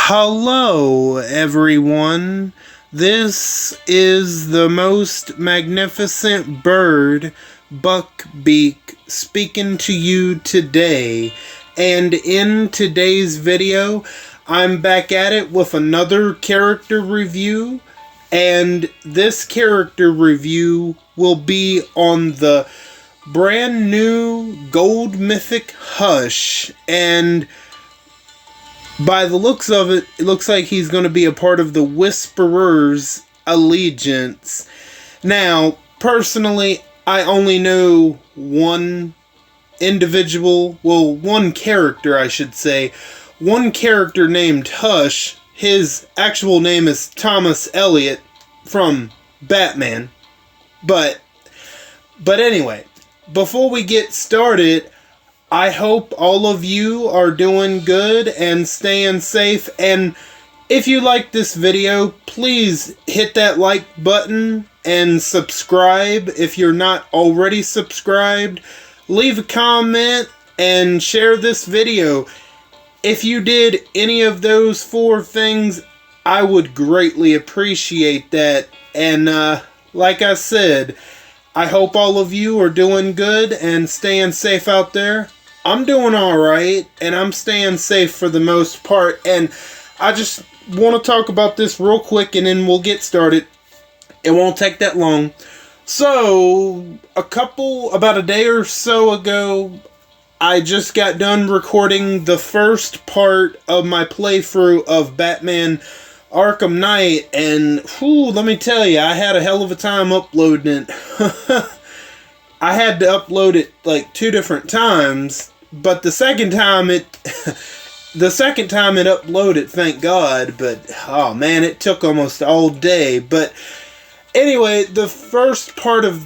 Hello, everyone. This is the most magnificent bird, Buckbeak, speaking to you today. And in today's video, I'm back at it with another character review. And this character review will be on the brand new Gold Mythic Hush. And by the looks of it, it looks like he's going to be a part of the Whisperer's Allegiance. Now, personally, I only know one individual, well, one character, I should say. One character named Hush. His actual name is Thomas Elliot from Batman. But anyway, before we get started, I hope all of you are doing good and staying safe. And if you like this video, please hit that like button and subscribe if you're not already subscribed. Leave a comment and share this video. If you did any of those four things, I would greatly appreciate that. And like I said, I hope all of you are doing good and staying safe out there. I'm doing alright, and I'm staying safe for the most part, and I just want to talk about this real quick, and then we'll get started. It won't take that long. So, about a day or so ago, I just got done recording the first part of my playthrough of Batman Arkham Knight, and let me tell you, I had a hell of a time uploading it. I had to upload it like 2 different times, but the second time it uploaded, thank God, but oh man, it took almost all day. But anyway, the first part of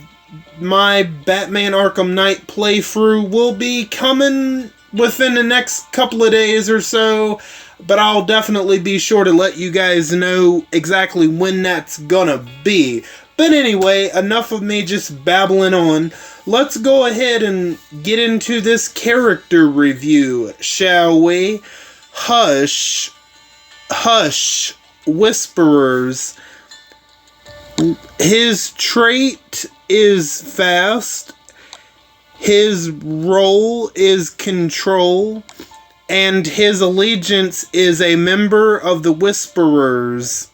my Batman Arkham Knight playthrough will be coming within the next couple of days or so, but I'll definitely be sure to let you guys know exactly when that's gonna be. But anyway, enough of me just babbling on. Let's go ahead and get into this character review, shall we? Hush, Whisperers. His trait is fast. His role is control. And his allegiance is a member of the Whisperers.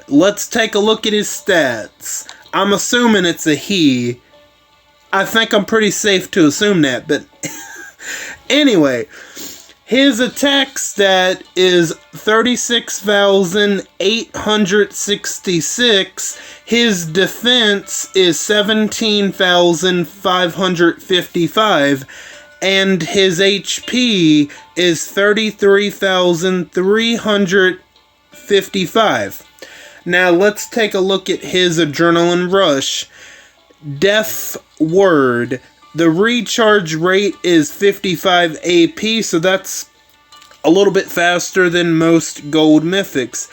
Let's take a look at his stats. I'm assuming it's a he. I think I'm pretty safe to assume that, but anyway, his attack stat is 36,866. His defense is 17,555. And his HP is 33,355. Now let's take a look at his Adrenaline Rush. Death Word. The recharge rate is 55 AP, so that's a little bit faster than most Gold Mythics.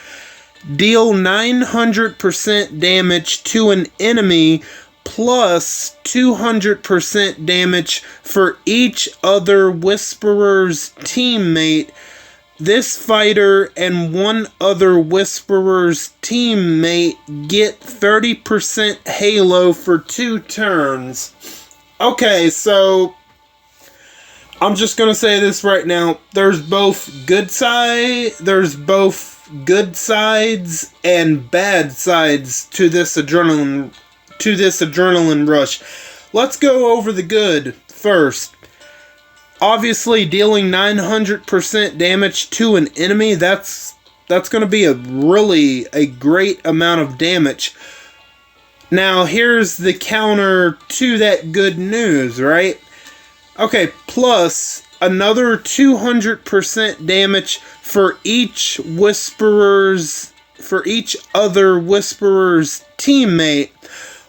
Deal 900% damage to an enemy plus 200% damage for each other Whisperer's teammate. This fighter and one other Whisperer's teammate get 30% Halo for 2 turns. Okay, so I'm just gonna say this right now. There's both good sides and bad sides to this adrenaline rush. Let's go over the good first. Obviously, dealing 900% damage to an enemy, that's going to be a great amount of damage. Now, here's the counter to that good news, right? Okay, plus another 200% damage for each other Whisperer's teammate.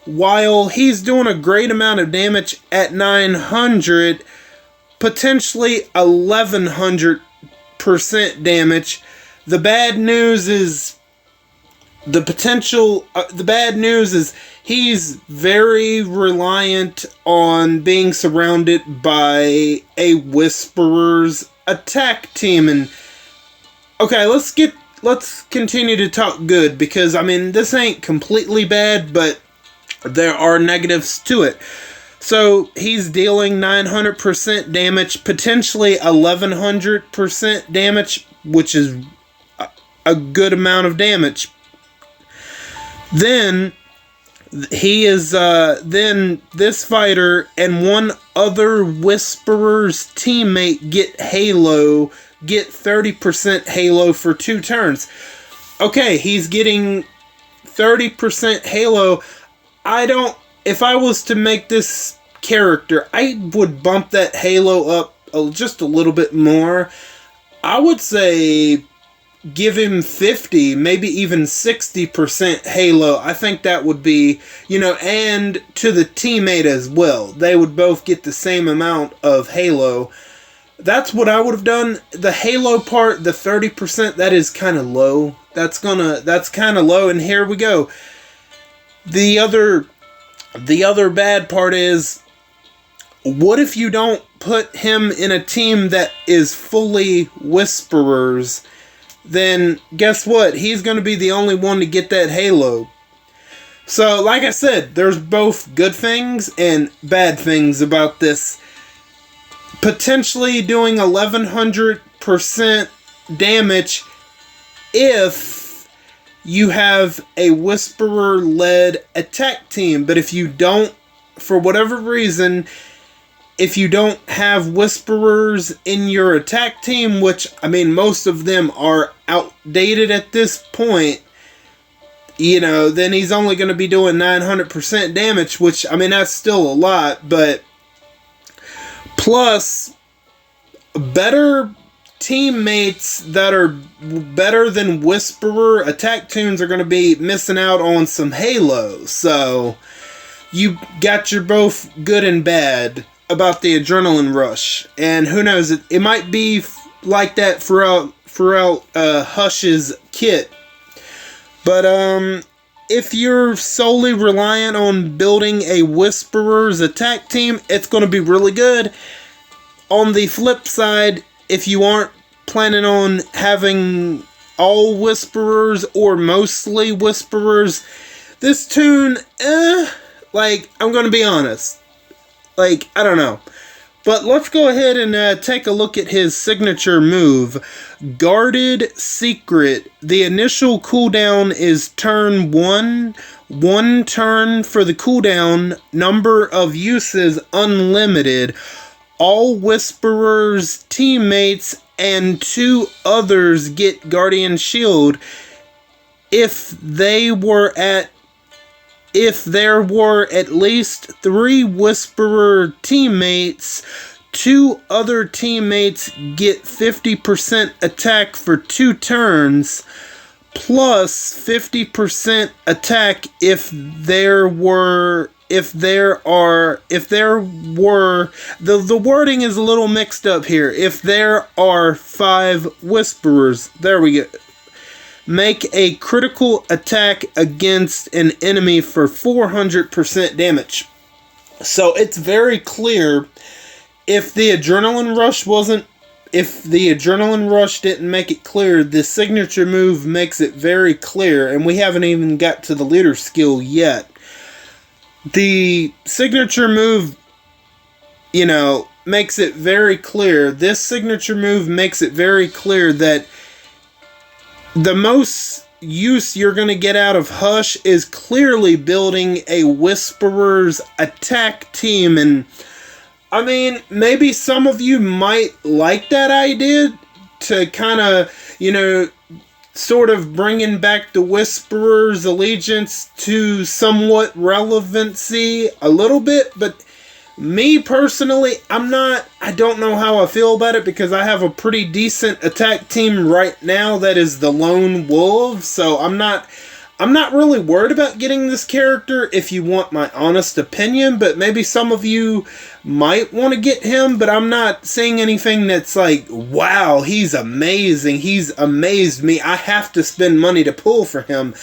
While he's doing a great amount of damage at 900, potentially 1100% damage. The bad news is he's very reliant on being surrounded by a Whisperer's attack team, and Okay, let's continue to talk good, because I mean this ain't completely bad, but there are negatives to it. So he's dealing 900% damage, potentially 1100% damage, which is a good amount of damage. Then he is then this fighter and one other Whisperer's teammate get 30% Halo for 2 turns. Okay, he's getting 30% Halo. If I was to make this character, I would bump that Halo up just a little bit more. I would say give him 50, maybe even 60% Halo. I think that would be, and to the teammate as well. They would both get the same amount of Halo. That's what I would have done. The Halo part, the 30%, that is kind of low. That's kind of low, and here we go. The other bad part is, what if you don't put him in a team that is fully Whisperers? Then guess what? He's going to be the only one to get that Halo. So, like I said, there's both good things and bad things about this. Potentially doing 1100% damage if you have a Whisperer-led attack team. But if you don't, for whatever reason, if you don't have Whisperers in your attack team, which, I mean, most of them are outdated at this point, then he's only going to be doing 900% damage, which, I mean, that's still a lot, but plus, better teammates that are better than Whisperer attack tunes are going to be missing out on some Halo. So, you got your both good and bad about the adrenaline rush. And who knows, it might be like that throughout Hush's kit. But, if you're solely reliant on building a Whisperer's attack team, it's going to be really good. On the flip side, if you aren't planning on having all Whisperers or mostly Whisperers, this tune, I'm going to be honest. I don't know. But let's go ahead and take a look at his signature move, Guarded Secret. The initial cooldown is turn 1. 1 turn for the cooldown. Number of uses unlimited. All Whisperers teammates and 2 others get Guardian Shield. If there were at least 3 Whisperer teammates, 2 other teammates get 50% attack for 2 turns, plus 50% attack if there were, the wording is a little mixed up here. If there are 5 Whisperers, there we go. Make a critical attack against an enemy for 400% damage. So it's very clear. If the adrenaline rush didn't make it clear, the signature move makes it very clear, and we haven't even got to the leader skill yet. The signature move, makes it very clear. This signature move makes it very clear that the most use you're going to get out of Hush is clearly building a Whisperer's attack team. And, I mean, maybe some of you might like that idea to kind of, sort of bringing back the Whisperer's allegiance to somewhat relevancy a little bit, but me personally, I don't know how I feel about it, because I have a pretty decent attack team right now that is the Lone Wolf, so I'm not really worried about getting this character, if you want my honest opinion, but maybe some of you might want to get him, but I'm not seeing anything that's like, wow, he's amazing, he's amazed me, I have to spend money to pull for him.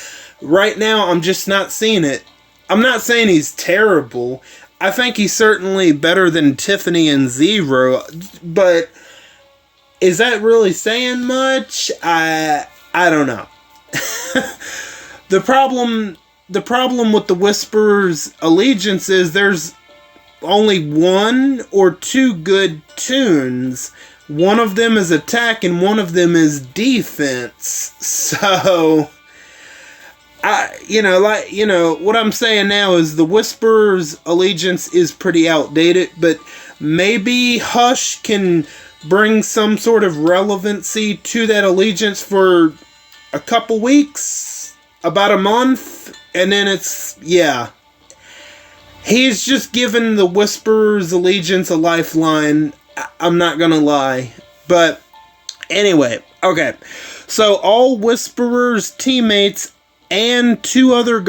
Right now, I'm just not seeing it. I'm not saying he's terrible. I think he's certainly better than Tiffany and Zero, but Is that really saying much? I don't know. The problem with the Whisperer's allegiance is there's only one or two good tunes. One of them is attack and one of them is defense. So what I'm saying now is the Whisperer's allegiance is pretty outdated, but maybe Hush can bring some sort of relevancy to that allegiance for a couple weeks, about a month, and then he's just given the Whisperer's allegiance a lifeline. I'm not gonna lie. But anyway, okay. So all Whisperer's teammates and two others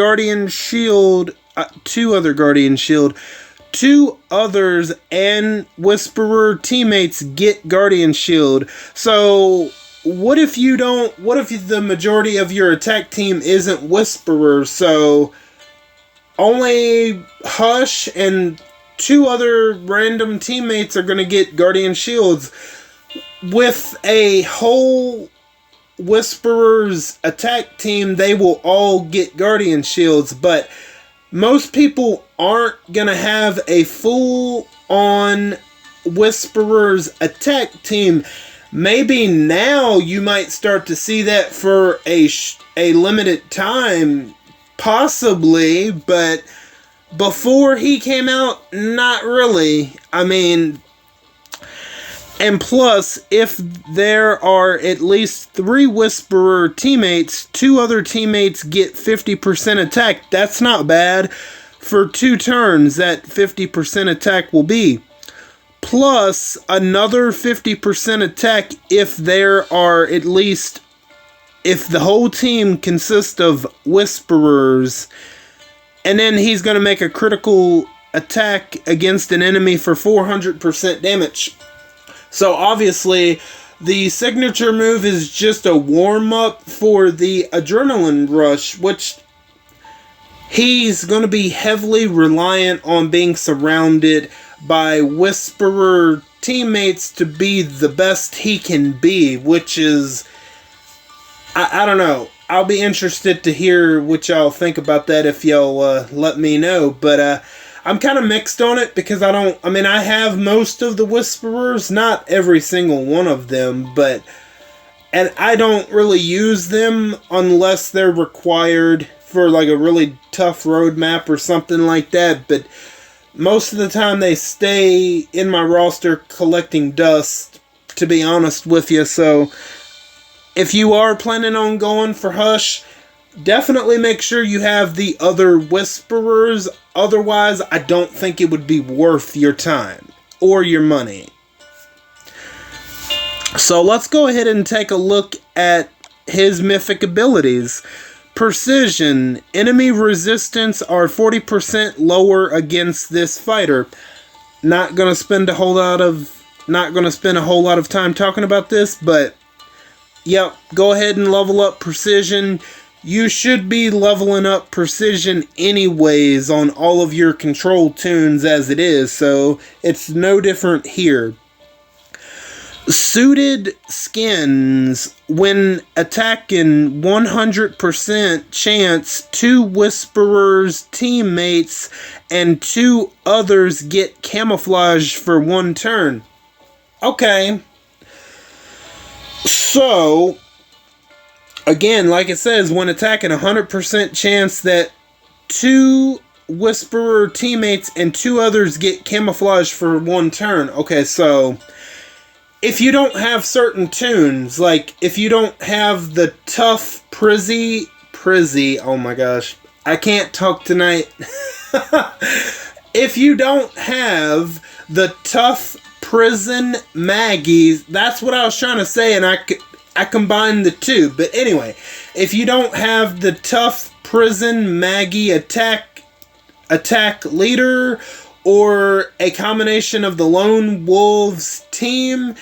and Whisperer teammates get Guardian Shield. So what if the majority of your attack team isn't Whisperer? So only Hush and two other random teammates are going to get Guardian Shields. With a whole Whisperer's attack team, they will all get Guardian Shields, but most people aren't going to have a full-on Whisperer's attack team. Maybe now you might start to see that for a limited time, possibly, but before he came out, not really. I mean, and plus, if there are at least 3 Whisperer teammates, 2 other teammates get 50% attack. That's not bad. For 2 turns, that 50% attack will be. Plus, another 50% attack if there are at least... if the whole team consists of Whisperers. And then he's going to make a critical attack against an enemy for 400% damage. So obviously, the signature move is just a warm-up for the Adrenaline Rush, which he's going to be heavily reliant on being surrounded by Whisperer teammates to be the best he can be, which is... I don't know. I'll be interested to hear what y'all think about that if y'all let me know. But I'm kind of mixed on it because I have most of the Whisperers, not every single one of them, and I don't really use them unless they're required for like a really tough roadmap or something like that. But most of the time they stay in my roster collecting dust, to be honest with you. So if you are planning on going for Hush, definitely make sure you have the other Whisperers. Otherwise, I don't think it would be worth your time or your money. So let's go ahead and take a look at his mythic abilities. Precision. Enemy resistance are 40% lower against this fighter. Not gonna spend a whole lot of time talking about this, but yep, go ahead and level up Precision. You should be leveling up Precision anyways on all of your control tunes as it is, so it's no different here. Suited skins. When attacking, 100% chance 2 Whisperers teammates and 2 others get camouflage for 1 turn. Okay. So, again, like it says, when attacking, 100% chance that 2 Whisperer teammates and 2 others get camouflage for 1 turn. Okay, so if you don't have certain tunes, like if you don't have the tough Prizzy, oh my gosh, I can't talk tonight. If you don't have the tough Prison Maggies, that's what I was trying to say, and I combined the two. But anyway, if you don't have the tough Prison Maggie attack leader, or a combination of the Lone Wolves team,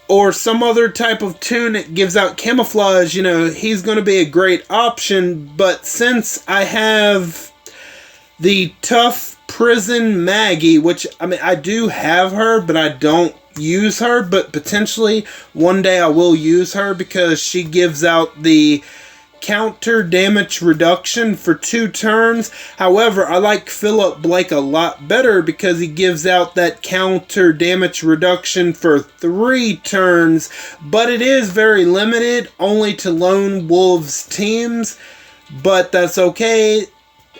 or some other type of tune that gives out camouflage, he's going to be a great option. But since I have the tough Prison Maggie, which, I do have her, but I don't use her, but potentially one day I will use her because she gives out the counter damage reduction for 2 turns. However, I like Philip Blake a lot better because he gives out that counter damage reduction for 3 turns, but it is very limited, only to Lone Wolves teams, but that's okay,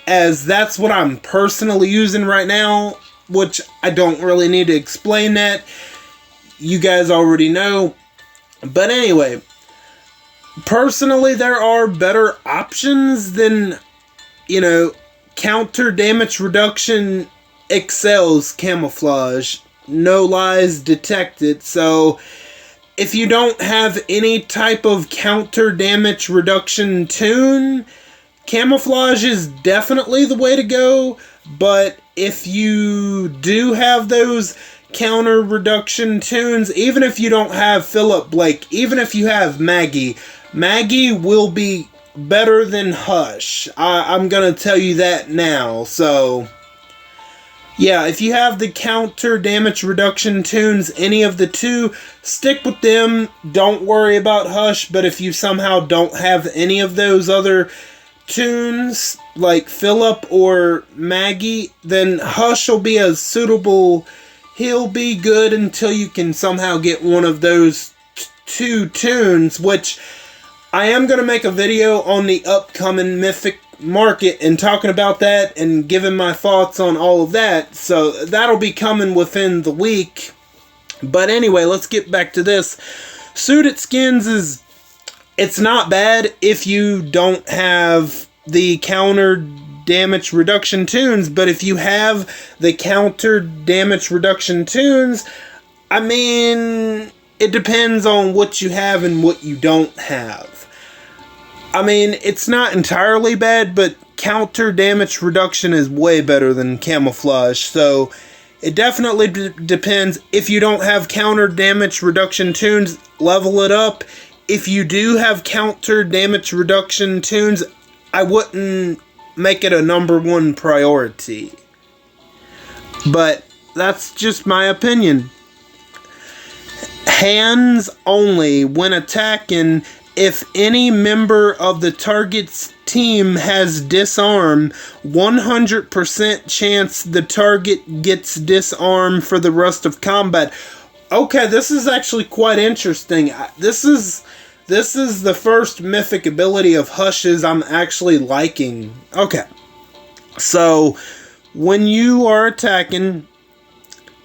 as that's what I'm personally using right now, which I don't really need to explain that. You guys already know. But anyway, personally, there are better options than, counter damage reduction excels camouflage. No lies detected. So, if you don't have any type of counter damage reduction tune, camouflage is definitely the way to go. But if you do have those counter reduction tunes, even if you don't have Philip Blake, even if you have Maggie will be better than Hush. I'm gonna tell you that now. So yeah, if you have the counter damage reduction tunes, any of the 2, stick with them. Don't worry about Hush. But if you somehow don't have any of those other tunes like Philip or Maggie, then Hush will be a suitable. He'll be good until you can somehow get one of those 2 tunes, which I am going to make a video on the upcoming Mythic market and talking about that and giving my thoughts on all of that. So that'll be coming within the week. But anyway, let's get back to this. Suited Skins it's not bad if you don't have the counter damage reduction tunes, but if you have the counter damage reduction tunes, I mean, it depends on what you have and what you don't have. I mean, it's not entirely bad, but counter damage reduction is way better than camouflage, so it definitely depends. If you don't have counter damage reduction tunes, level it up. If you do have counter damage reduction tunes, I wouldn't make it a number 1 priority. But that's just my opinion. Hands only when attacking. If any member of the target's team has disarm, 100% chance the target gets disarmed for the rest of combat. Okay, this is actually quite interesting. This is the first mythic ability of Hush's I'm actually liking. Okay. So, when you are attacking,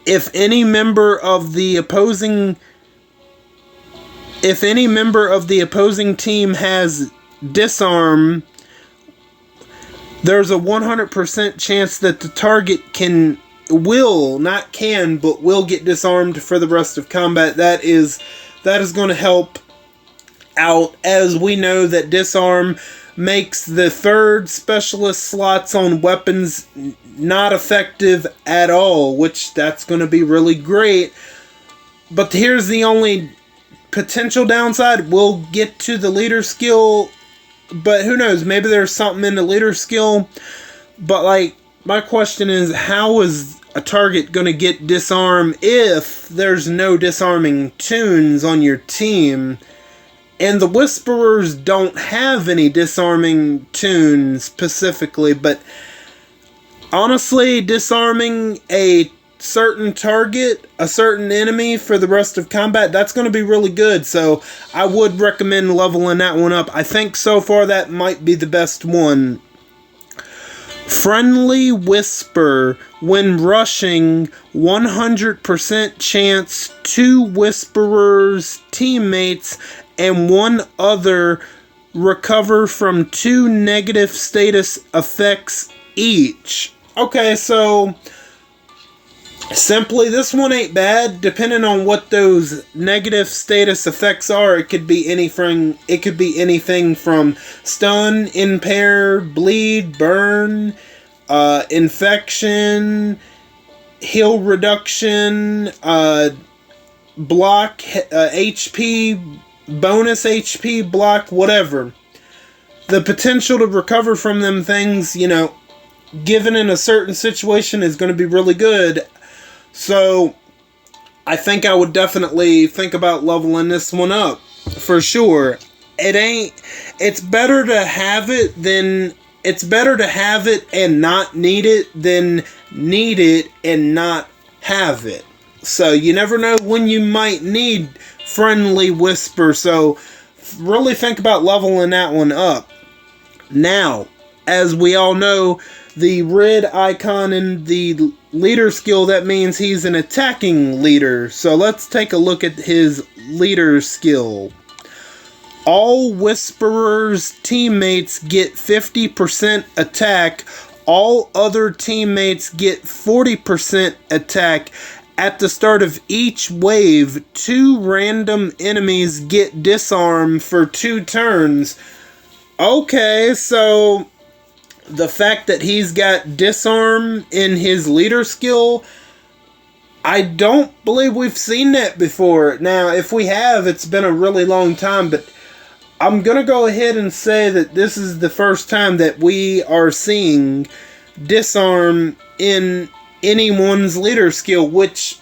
if any member of the opposing team has disarm, there's a 100% chance that the target will get disarmed for the rest of combat. That is going to help out, as we know that disarm makes the 3rd specialist slots on weapons not effective at all, which that's going to be really great. But here's the only potential downside. We'll get to the leader skill, but who knows, maybe there's something in the leader skill. But my question is, how is a target going to get disarmed if there's no disarming tunes on your team? And the Whisperers don't have any disarming tunes specifically, but honestly, disarming a certain target, a certain enemy for the rest of combat, that's going to be really good. So I would recommend leveling that one up. I think so far that might be the best one. Friendly Whisper. When rushing, 100% chance 2 Whisperers teammates and 1 other recover from 2 negative status effects each. Okay, so simply, this one ain't bad. Depending on what those negative status effects are, it could be anything. It could be anything from stun, impair, bleed, burn, infection, heal reduction, block, HP, bonus HP, block, whatever. The potential to recover from them things, given in a certain situation, is going to be really good. So, I think I would definitely think about leveling this one up for sure. It's better to have it than it's better to have it and not need it than need it and not have it. So you never know when you might need friendly whisper. So really think about leveling that one up. Now, as we all know, the red icon in the leader skill, that means he's an attacking leader. So let's take a look at his leader skill. All Whisperer's teammates get 50% attack. All other teammates get 40% attack. At the start of each wave, 2 random enemies get disarmed for 2 turns. Okay, so the fact that he's got disarm in his leader skill, I don't believe we've seen that before. Now, if we have, it's been a really long time, but I'm going to go ahead and say that this is the first time that we are seeing disarm in anyone's leader skill, which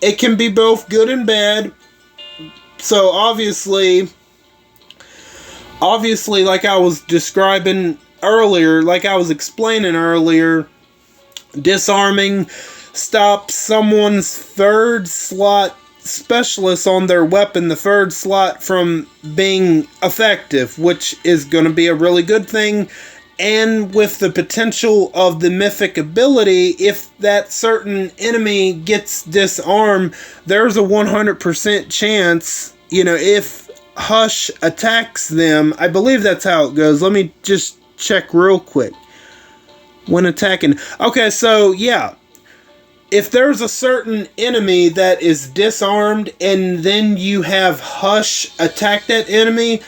it can be both good and bad. So obviously, like I was describing earlier, like I was explaining earlier, disarming stops someone's 3rd slot specialist on their weapon, the 3rd slot, from being effective, which is going to be a really good thing. And with the potential of the Mythic ability, if that certain enemy gets disarmed, there's a 100% chance, if Hush attacks them, I believe that's how it goes. Let me just check real quick. When attacking. Okay, so yeah. If there's a certain enemy that is disarmed and then you have Hush attack that enemy,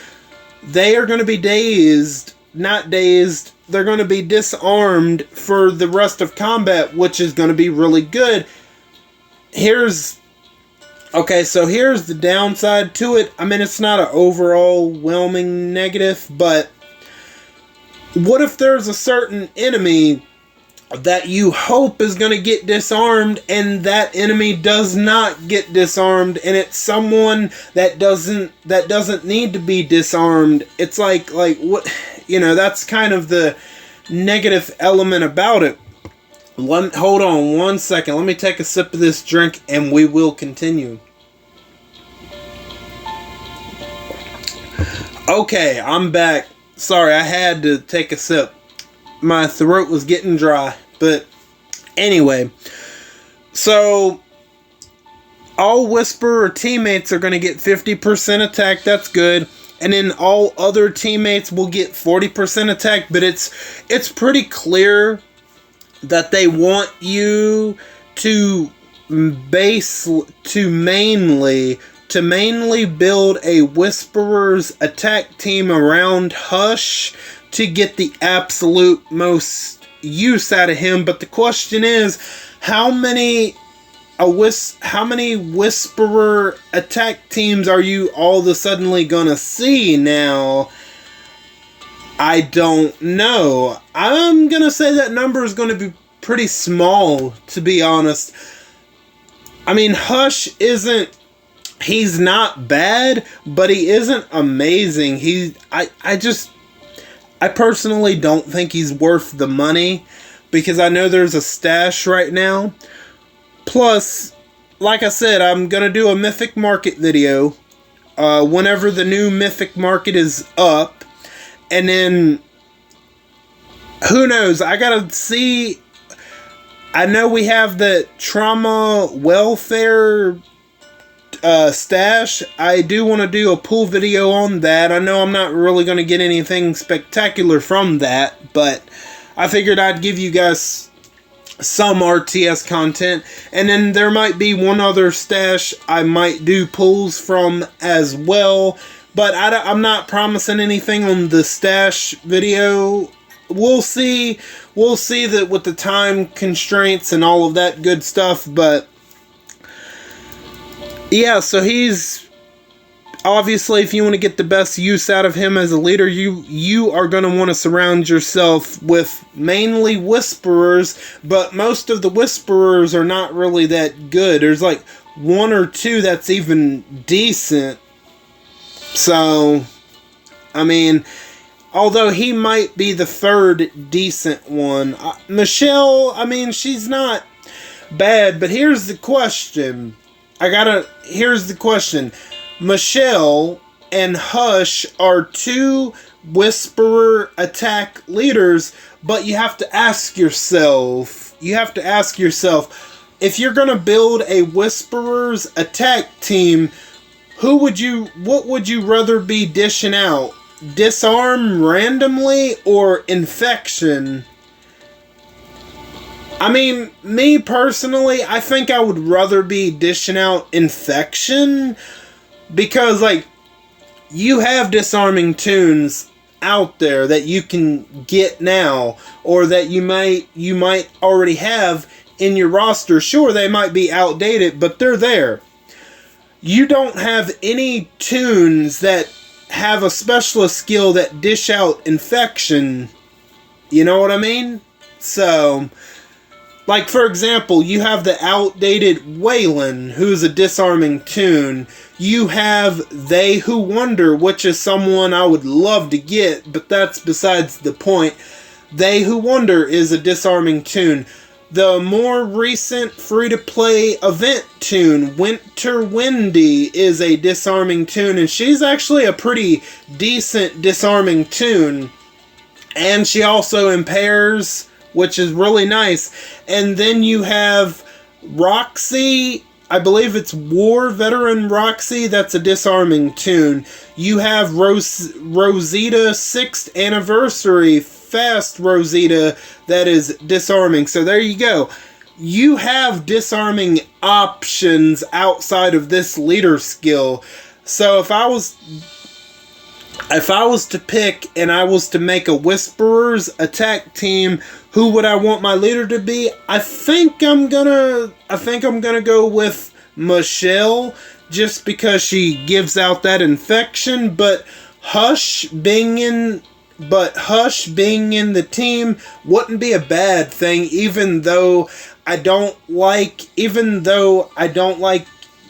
they are going to be dazed. Not dazed. They're going to be disarmed for the rest of combat, which is going to be really good. Here's the downside to it. I mean, it's not an overwhelming negative, but what if there's a certain enemy that you hope is going to get disarmed and that enemy does not get disarmed, and it's someone that doesn't need to be disarmed? It's like what, that's kind of the negative element about it. Hold on one second. Let me take a sip of this drink and we will continue. Okay, I'm back. Sorry, I had to take a sip. My throat was getting dry. But anyway, so all Whisperer teammates are going to get 50% attack. That's good. And then all other teammates will get 40% attack. But it's pretty clear that they want you to mainly build a Whisperer's attack team around Hush to get the absolute most use out of him. But the question is, how many Whisperer attack teams are you all of a sudden gonna see now? I don't know. I'm gonna say that number is gonna be pretty small, to be honest. I mean, Hush he's not bad, but he isn't amazing. I personally don't think he's worth the money, because I know there's a stash right now. Plus, like I said, I'm going to do a Mythic Market video whenever the new Mythic Market is up. And then, who knows? I got to see. I know we have the trauma welfare stash. I do want to do a pool video on that. I know I'm not really going to get anything spectacular from that, but I figured I'd give you guys some RTS content. And then there might be one other stash I might do pulls from as well, but I'm not promising anything on the stash video. We'll see that with the time constraints and all of that good stuff. But yeah, so he's obviously, if you want to get the best use out of him as a leader, you are going to want to surround yourself with mainly Whisperers, but most of the Whisperers are not really that good. There's like one or two that's even decent. So, I mean, although he might be the third decent one, Michelle, I mean, she's not bad, but here's the question. Here's the question. Michelle and Hush are two Whisperer attack leaders, but you have to ask yourself, if you're gonna build a Whisperer's attack team, what would you rather be dishing out? Disarm randomly or infection? I mean, me personally, I think I would rather be dishing out infection, because, like, you have disarming tunes out there that you can get now, or that you might already have in your roster. Sure, they might be outdated, but they're there. You don't have any tunes that have a specialist skill that dish out infection. You know what I mean? So, like, for example, you have the outdated Waylon, who's a disarming tune. You have They Who Wonder, which is someone I would love to get, but that's besides the point. They Who Wonder is a disarming tune. The more recent free-to-play event tune, Winter Windy, is a disarming tune, and she's actually a pretty decent disarming tune. And she also impairs, which is really nice. And then you have Roxy, I believe it's War Veteran Roxy, that's a disarming tune. You have Rosita 6th Anniversary Fast Rosita, that is disarming. So there you go. You have disarming options outside of this leader skill. So if I was to pick and I was to make a Whisperer's attack team, who would I want my leader to be? I think I'm gonna go with Michelle, just because she gives out that infection. But Hush being in the team wouldn't be a bad thing, even though I don't like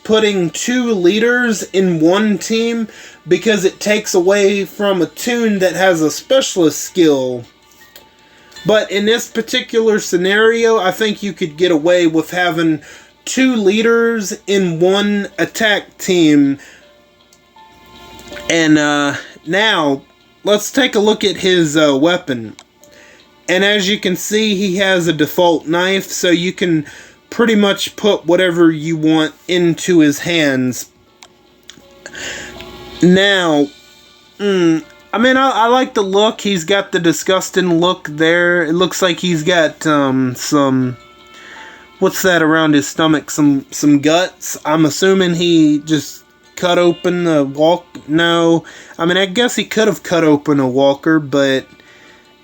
putting two leaders in one team, because it takes away from a tune that has a specialist skill. But in this particular scenario, I think you could get away with having two leaders in one attack team. And now, let's take a look at his weapon. And as you can see, he has a default knife, so you can pretty much put whatever you want into his hands. Now, I mean, I like the look. He's got the disgusting look there. It looks like he's got some... What's that around his stomach? Some guts? I'm assuming he just cut open a walk. No. I mean, I guess he could have cut open a walker, but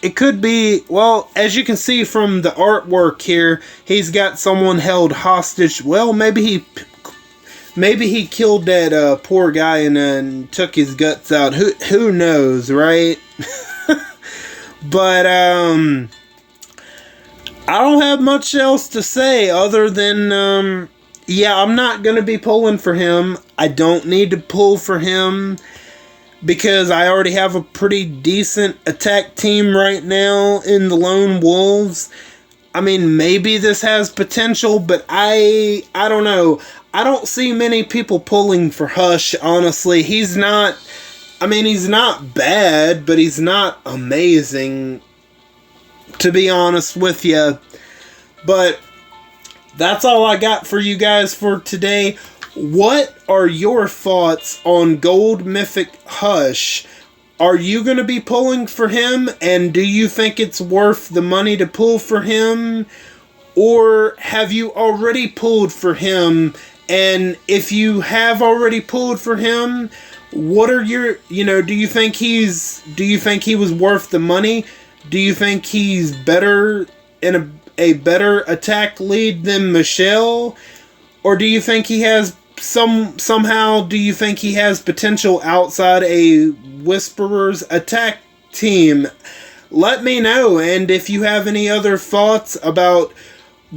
it could be... Well, as you can see from the artwork here, he's got someone held hostage. Well, maybe he killed that poor guy and took his guts out. Who knows, right? But I don't have much else to say other than yeah, I'm not gonna be pulling for him. I don't need to pull for him, because I already have a pretty decent attack team right now in the Lone Wolves. I mean, maybe this has potential, but I don't know. I don't see many people pulling for Hush, honestly. He's not bad, but he's not amazing, to be honest with you. But that's all I got for you guys for today. What are your thoughts on Gold Mythic Hush? Are you going to be pulling for him? And do you think it's worth the money to pull for him? Or have you already pulled for him? And if you have already pulled for him, what are your, do you think he was worth the money? Do you think he's better in a better attack lead than Michelle? Or do you think he has somehow do you think he has potential outside a Whisperer's attack team? Let me know. And if you have any other thoughts about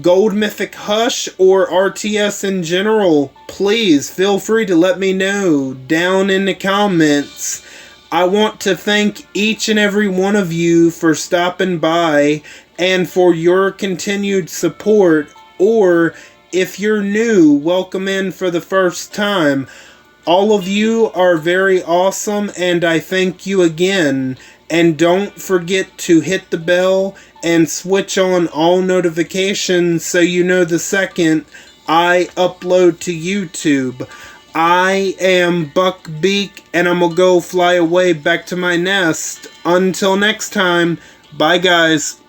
Gold Mythic Hush or RTS in general, please feel free to let me know down in the comments. I want to thank each and every one of you for stopping by and for your continued support, or if you're new, welcome in for the first time. All of you are very awesome, and I thank you again. And don't forget to hit the bell and switch on all notifications so you know the second I upload to YouTube. I am Buckbeak, and I'm gonna go fly away back to my nest. Until next time, bye guys.